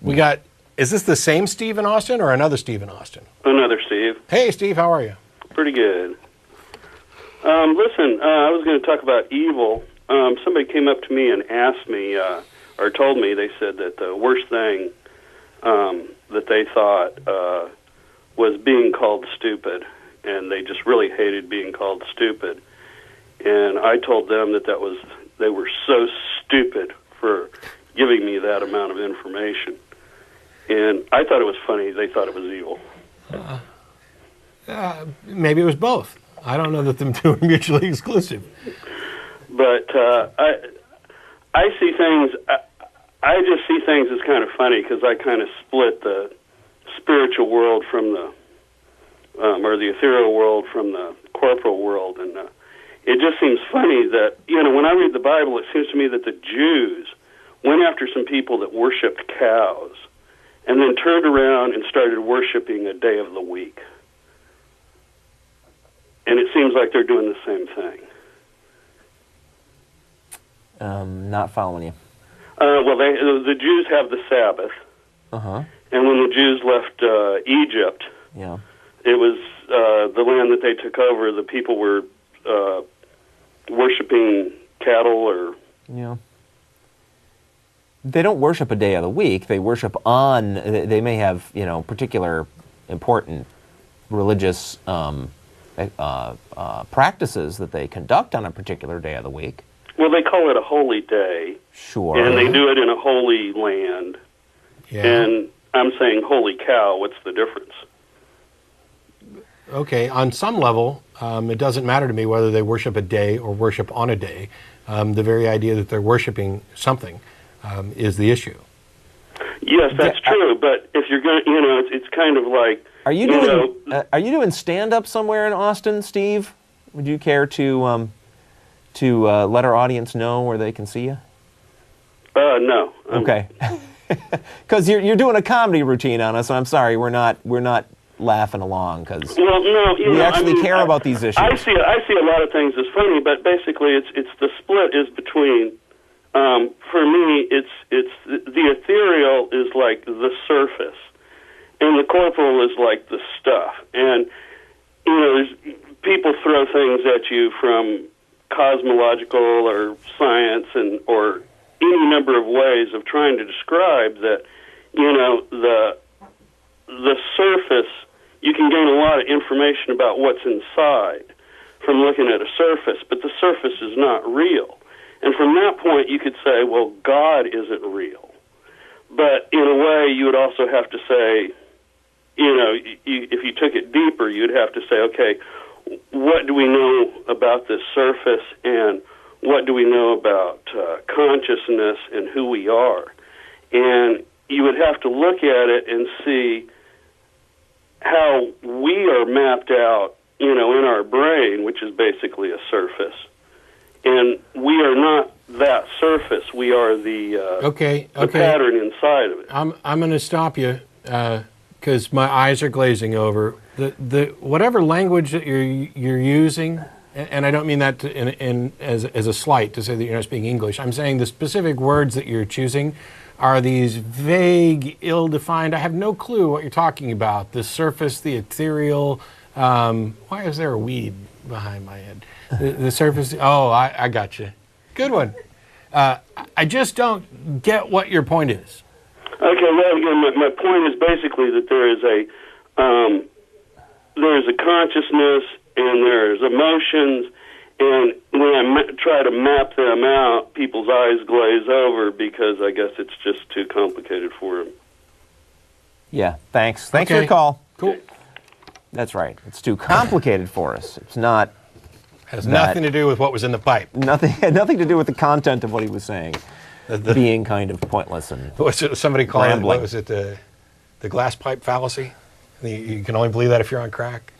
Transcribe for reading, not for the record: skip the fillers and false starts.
We got, is this the same Steve in Austin or another Steve in Austin? Another Steve. Hey, Steve, how are you? Pretty good. Listen, I was going to talk about evil. Somebody came up to me and asked me, or told me, they said that the worst thing that they thought was being called stupid, and they just really hated being called stupid. And I told them that they were so stupid for giving me that amount of information. And I thought it was funny. They thought it was evil. Maybe it was both. I don't know that them two are mutually exclusive. But I see things. I just see things as kind of funny because I kind of split the spiritual world from the, or the ethereal world from the corporal world, and it just seems funny that, you know, when I read the Bible, it seems to me that the Jews went after some people that worshipped cows, and then turned around and started worshiping a day of the week. And it seems like they're doing the same thing. Not following you. Well, the Jews have the Sabbath. Uh-huh. And when the Jews left Egypt, Yeah. it was the land that they took over. The people were worshiping cattle or... Yeah. They don't worship a day of the week. They worship on, they may have, you know, particular important religious practices that they conduct on a particular day of the week. Well, they call it a holy day. Sure. And they do it in a holy land. Yeah. And I'm saying, holy cow, what's the difference? Okay, on some level, it doesn't matter to me whether they worship a day or worship on a day. The very idea that they're worshiping something is the issue. Yes, that's true. But if you're going, you know, it's kind of like. Are you doing stand-up somewhere in Austin, Steve? Would you care to let our audience know where they can see you? No. Okay. Because you're doing a comedy routine on us, and I'm sorry, we're not laughing along because we actually care about these issues. I see a lot of things as funny, but basically, it's the split is between. For me, it's the ethereal is like the surface, and the corporal is like the stuff. And you know, people throw things at you from cosmological or science or any number of ways of trying to describe that. You know, the surface. You can gain a lot of information about what's inside from looking at a surface, but the surface is not real. And from that point, you could say, well, God isn't real. But in a way, you would also have to say, you know, if you took it deeper, you'd have to say, okay, what do we know about this surface, and what do we know about consciousness and who we are? And you would have to look at it and see how we are mapped out, you know, in our brain, which is basically a surface. And we are not that surface. We are the pattern inside of it. I'm going to stop you because my eyes are glazing over. The whatever language that you're using, and I don't mean that as a slight to say that you're not speaking English. I'm saying the specific words that you're choosing are these vague, ill-defined. I have no clue what you're talking about. The surface, the ethereal. Why is there a weed behind my head? The surface. Oh, I got you. Good one. I just don't get what your point is. Okay. Well, again, my point is basically that there is a consciousness and there's emotions, and when I try to map them out, people's eyes glaze over because I guess it's just too complicated for them. Yeah. Thanks for your call. Cool. That's right. It's too complicated for us. It's not. Has nothing to do with what was in the pipe. Had nothing to do with the content of what he was saying. Being kind of pointless and somebody called it, rambling. what was it, the glass pipe fallacy? You can only believe that if you're on crack.